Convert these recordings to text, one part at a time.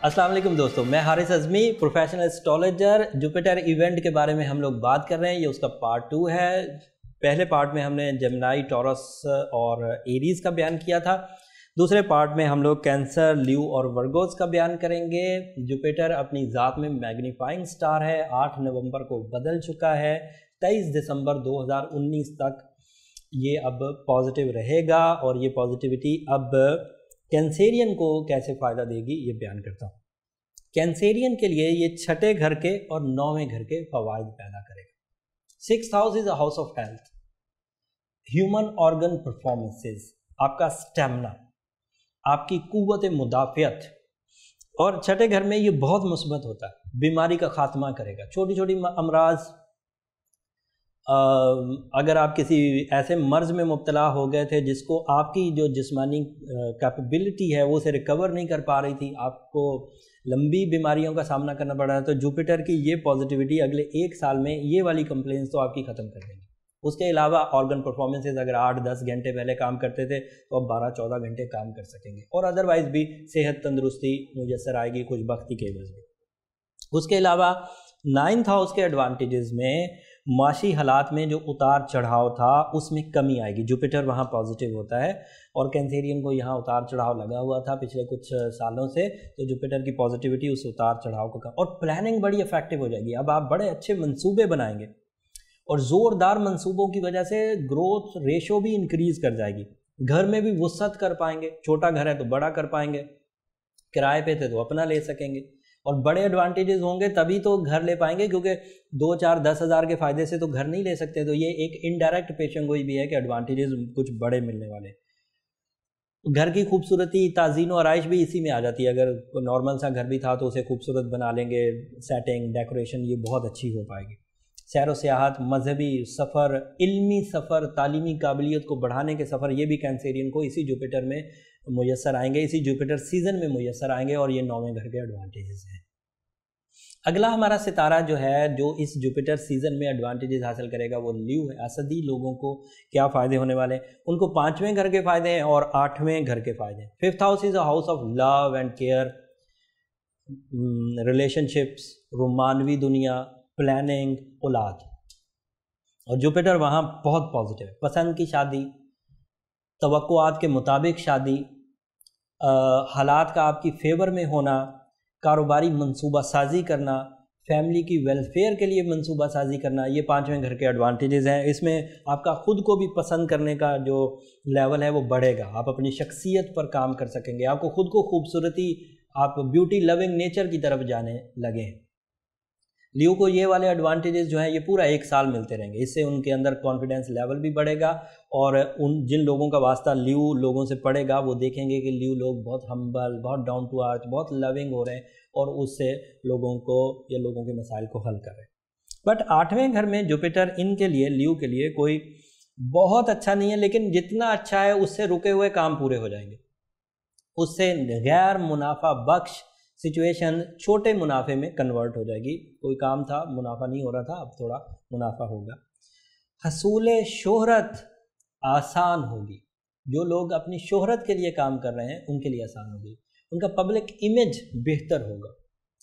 अस्सलाम वालेकुम दोस्तों, मैं Haris Azmi, professional astrologer. Jupiter event के बारे में हम लोग बात कर रहे हैं। ये उसका पार्ट 2 है। पहले पार्ट में हमने जेमिनी, टॉरस और एरीज़ का बयान किया था। दूसरे पार्ट में हम लोग कैंसर, ल्यू और वर्गोस का बयान करेंगे। जुपिटर अपनी ज़ात में मैग्नीफाइंग स्टार है। 8 नवंबर को बदल चुका है। 23 दिसंबर 2019 तक ये अब पॉजिटिव रहेगा और ये पॉजिटिविटी अब कैंसेरियन को कैसे फ़ायदा देगी ये बयान करता हूँ। कैंसेरियन के लिए ये छठे घर के और 9वें घर के फ़वाइद पैदा करेगा। 6th house is a house of health, human organ performances, आपका स्टेमिना, आपकी कुव्वत मुदाफ़ियत। और छठे घर में ये बहुत मुस्बत होता है, बीमारी का खात्मा करेगा। छोटी छोटी अमराज, अगर आप किसी ऐसे मर्ज़ में मुब्तला हो गए थे जिसको आपकी जो जिस्मानी कैपेबिलिटी है वो उसे रिकवर नहीं कर पा रही थी, आपको लंबी बीमारियों का सामना करना पड़ रहा है, तो जुपिटर की ये पॉजिटिविटी अगले 1 साल में ये वाली कंप्लेंट्स तो आपकी ख़त्म कर देंगे। उसके अलावा ऑर्गन परफॉर्मेंसेज, अगर 8-10 घंटे पहले काम करते थे तो अब 12-14 घंटे काम कर सकेंगे। और अदरवाइज़ भी सेहत तंदुरुस्ती मुयस्सर आएगी, खुश बख्ती के एवज़ में। उसके अलावा 9th हाउस के एडवांटेजेस में माशी हालात में जो उतार चढ़ाव था उसमें कमी आएगी। जुपिटर वहाँ पॉजिटिव होता है और कैंसेरियन को यहाँ उतार चढ़ाव लगा हुआ था पिछले कुछ सालों से, तो जुपिटर की पॉजिटिविटी उस उतार चढ़ाव को कम, और प्लानिंग बड़ी इफेक्टिव हो जाएगी। अब आप बड़े अच्छे मंसूबे बनाएंगे और ज़ोरदार मंसूबों की वजह से ग्रोथ रेशो भी इंक्रीज़ कर जाएगी। घर में भी वुसअत कर पाएंगे, छोटा घर है तो बड़ा कर पाएंगे, किराए पे थे तो अपना ले सकेंगे। और बड़े एडवांटेजेस होंगे तभी तो घर ले पाएंगे, क्योंकि 2, 4, 10 हज़ार के फ़ायदे से तो घर नहीं ले सकते। तो ये एक इनडायरेक्ट पेशन गोई भी है कि एडवांटेजेस कुछ बड़े मिलने वाले। घर की खूबसूरती, ताज़ीन और आराइश भी इसी में आ जाती है। अगर नॉर्मल सा घर भी था तो उसे खूबसूरत बना लेंगे, सेटिंग, डेकोरेशन ये बहुत अच्छी हो पाएगी। सैर व सियाहत, मजहबी सफ़र, इल्मी सफ़र, तालीमी काबिलियत को बढ़ाने के सफ़र, ये भी कैंसेरियन को इसी जुपिटर में मुयस्सर आएंगे, इसी जुपिटर सीज़न में मुयस्सर आएंगे, और ये 9वें घर के एडवांटेजेस हैं। अगला हमारा सितारा जो है, जो इस जुपिटर सीज़न में एडवांटेजेस हासिल करेगा, वो ल्यू है। असदी लोगों को क्या फ़ायदे होने वाले हैं? उनको 5वें घर के फ़ायदे हैं और 8वें घर के फ़ायदे हैं। 5th house is a house of love and care, relationships, रोमानवी दुनिया, प्लानिंग, औलाद। और जुपिटर वहाँ बहुत पॉजिटिव है। पसंद की शादी, तवक्कुआत के मुताबिक शादी, हालात का आपकी फेवर में होना, कारोबारी मंसूबा साजी करना, फैमिली की वेलफेयर के लिए मंसूबा साजी करना, ये 5वें घर के एडवांटेजेस हैं। इसमें आपका ख़ुद को भी पसंद करने का जो लेवल है वो बढ़ेगा। आप अपनी शख्सियत पर काम कर सकेंगे, आपको ख़ुद को खूबसूरती, आप ब्यूटी लविंग नेचर की तरफ जाने लगे हैं। ल्यू को ये वाले एडवांटेजेस जो हैं ये पूरा 1 साल मिलते रहेंगे। इससे उनके अंदर कॉन्फिडेंस लेवल भी बढ़ेगा, और उन जिन लोगों का वास्ता ल्यू लोगों से पड़ेगा वो देखेंगे कि ल्यू लोग बहुत हम्बल, बहुत डाउन टू अर्थ, बहुत लविंग हो रहे हैं, और उससे लोगों को या लोगों के मसाइल को हल कर रहे हैं। बट 8वें घर में जुपिटर इनके लिए, ल्यू के लिए कोई बहुत अच्छा नहीं है, लेकिन जितना अच्छा है उससे रुके हुए काम पूरे हो जाएंगे। उससे गैर मुनाफा बख्श सिचुएशन छोटे मुनाफे में कन्वर्ट हो जाएगी। कोई काम था, मुनाफा नहीं हो रहा था, अब थोड़ा मुनाफा होगा। हसूल शोहरत आसान होगी। जो लोग अपनी शोहरत के लिए काम कर रहे हैं उनके लिए आसान होगी। उनका पब्लिक इमेज बेहतर होगा,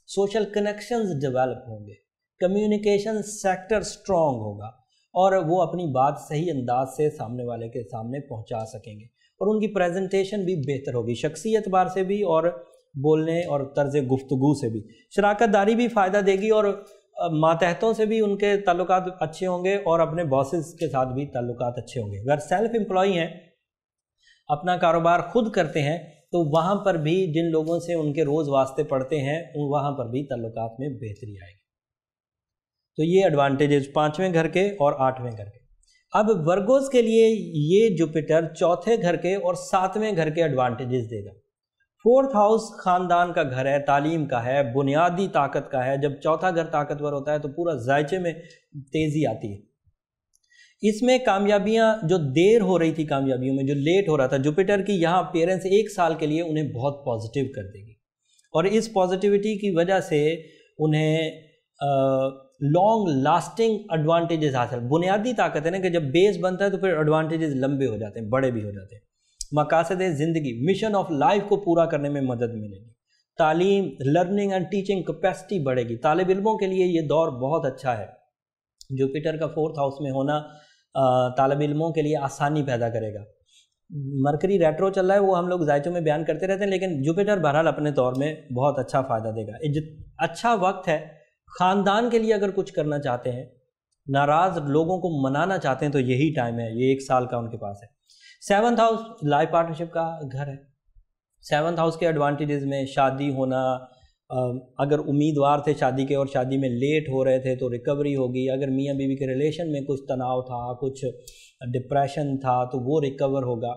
सोशल कनेक्शंस डेवलप होंगे, कम्युनिकेशन सेक्टर स्ट्रॉन्ग होगा, और वो अपनी बात सही अंदाज से सामने वाले के सामने पहुंचा सकेंगे, और उनकी प्रेजेंटेशन भी बेहतर होगी, शख्सियत बार से भी और बोलने और तर्ज गुफ्तगू से भी। शराकतदारी भी फ़ायदा देगी, और मातहतों से भी उनके ताल्लुकात अच्छे होंगे, और अपने बॉसेस के साथ भी ताल्लुकात अच्छे होंगे। अगर सेल्फ एम्प्लॉई हैं, अपना कारोबार खुद करते हैं, तो वहाँ पर भी जिन लोगों से उनके रोज़ वास्ते पड़ते हैं वहाँ पर भी ताल्लुकात में बेहतरी आएगी। तो ये एडवांटेजेस 5वें घर के और 8वें घर के। अब वर्गोस के लिए ये जुपिटर 4थे घर के और 7वें घर के एडवांटेजेस देगा। 4th हाउस ख़ानदान का घर है, तालीम का है, बुनियादी ताकत का है। जब चौथा घर ताकतवर होता है तो पूरा जायचे में तेज़ी आती है। इसमें कामयाबियां जो देर हो रही थी, कामयाबियों में जो लेट हो रहा था, जुपिटर की यहाँ अपीयरेंस 1 साल के लिए उन्हें बहुत पॉजिटिव कर देगी, और इस पॉजिटिविटी की वजह से उन्हें लॉन्ग लास्टिंग एडवांटेजेस हासिल। बुनियादी ताकत है ना कि जब बेस बनता है तो फिर एडवांटेजेस लंबे हो जाते हैं, बड़े भी हो जाते हैं। मकासद ज़िंदगी, मिशन ऑफ लाइफ को पूरा करने में मदद मिलेगी। تعلیم، لرننگ اینڈ ٹیچنگ کیپیسٹی بڑھے گی. طالب علموں کے لیے یہ دور بہت اچھا ہے. جوپیٹر کا 4th ہاؤس میں ہونا طالب علموں کے لیے آسانی پیدا کرے گا. مرکری ریٹرو چل رہا ہے، وہ ہم لوگ زائچوں میں بیان کرتے رہتے ہیں، لیکن جوپیٹر بہرحال اپنے طور میں بہت اچھا فائدہ دے گا. اچھا وقت ہے خاندان کے لیے. اگر کچھ کرنا چاہتے ہیں، ناراض لوگوں کو منانا چاہتے ہیں، تو یہی ٹائم ہے. یہ 1 سال کا ان کے پاس ہے. 7th ہاؤس لائف پارٹنرشپ کا گھر ہے. 7th ہاؤس کے ایڈوانٹیجز میں شادی ہونا، اگر امیدوار تھے شادی کے اور شادی میں لیٹ ہو رہے تھے تو ریکوری ہوگی. اگر میاں بیوی کے ریلیشن میں کچھ تناؤ تھا، کچھ ڈپریشن تھا، تو وہ ریکور ہوگا.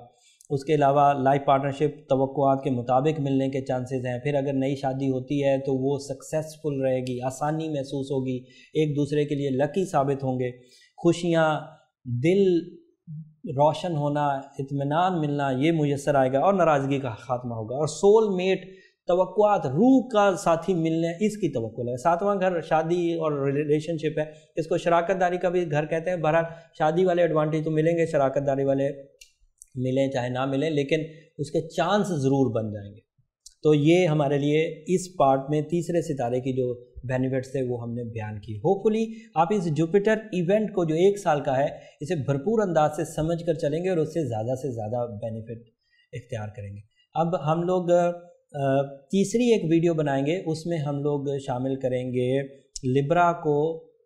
اس کے علاوہ لائف پارٹنرشپ توقعات کے مطابق ملنے کے چانسز ہیں. پھر اگر نئی شادی ہوتی ہے تو وہ سکسیسفل رہے گی، آسانی محسوس ہوگی، ایک دوسرے کے لیے لکی ثابت ہوں گے. خوشیاں، دل روشن ہونا، اطمینان ملنا، یہ میسر آئے گا اور ناراضگی کا خاتمہ ہوگا. اور سول میٹ توقعات، روح کا ساتھی ملنے، اس کی توقع ہے. 7واں گھر شادی اور ریلیشن شپ ہے. اس کو شراکت داری کا بھی گھر کہتے ہیں. بہرحال شادی والے ایڈوانٹیج تو ملیں گے، شراکت داری والے ملیں چاہے نہ ملیں، لیکن اس کے چانس ضرور بن جائیں گے. تو یہ ہمارے لیے اس پارٹ میں تیسرے ستارے کی جو بینیفٹس تھے وہ ہم نے بیان کی. ہوپفلی آپ اس جوپیٹر ایونٹ کو جو 1 سال کا ہے اسے بھرپور انداز سے سمجھ کر چلیں گے اور اس سے زیادہ بینیفٹ اختیار کریں گے. اب ہم لوگ تیسری ایک ویڈیو بنائیں گے، اس میں ہم لوگ شامل کریں گے لبرا کو،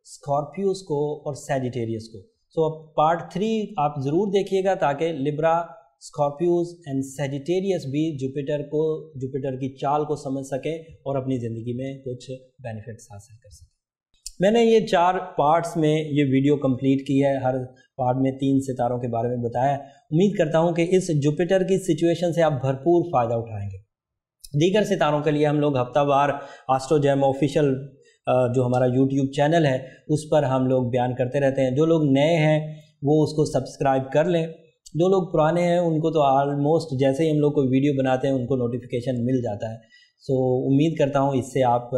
اسکارپیوس کو اور سیجیٹیریس کو. سو پارٹ 3 آپ ضرور دیکھیے گا تاکہ لبرا، اسکارپیوس اینڈ سیجیٹیریس بھی جوپیٹر کی چال کو سمجھ سکیں اور اپنی زندگی میں کچھ بینیفٹس حاصل کر سکیں. میں نے یہ 4 پارٹس میں یہ ویڈیو کمپلیٹ کی ہے. ہر پارٹ میں 3 ستاروں کے بارے میں بتایا. امید کرتا ہوں کہ اس جوپیٹر کی سچویشن سے آپ بھرپور فائدہ اٹھائیں گے. دیگر ستاروں کے لیے ہم لوگ ہفتہ وار آسٹرو جیم آفیشیل جو ہمارا یوٹیوب چینل ہے اس پر ہم لوگ بیان کرتے رہتے ہیں. جو لوگ نئے ہیں وہ اس کو سبسکرائب کر لیں. جو لوگ پرانے ہیں ان کو تو آلموسٹ جیسے ہی ہم لوگ کوئی ویڈیو بناتے ہیں ان کو نوٹیفیکیشن مل جاتا ہے. سو امید کرتا ہوں اس سے آپ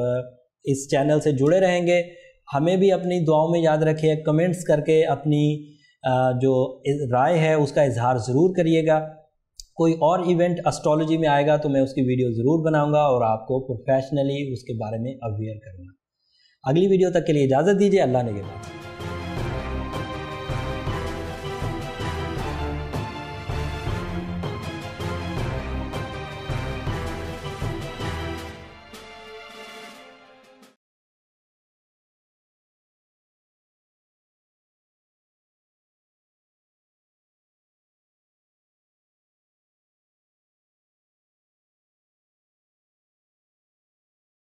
اس چینل سے جڑے رہیں گے. ہمیں بھی اپنی دعاؤں میں یاد رکھیے. کمنٹس کر کے اپنی جو رائے ہے اس کا اظہار ضرور کریے گا. کوئی اور ایونٹ اسٹرالوجی میں آئے گا تو میں اس کی ویڈیو ضرور بناؤں گا اور آپ کو پروفیشنلی اس کے بارے میں اویئر کروں گا. اگلی ویڈیو تک کے لیے اجازت دیجیے. اللہ نگہبان.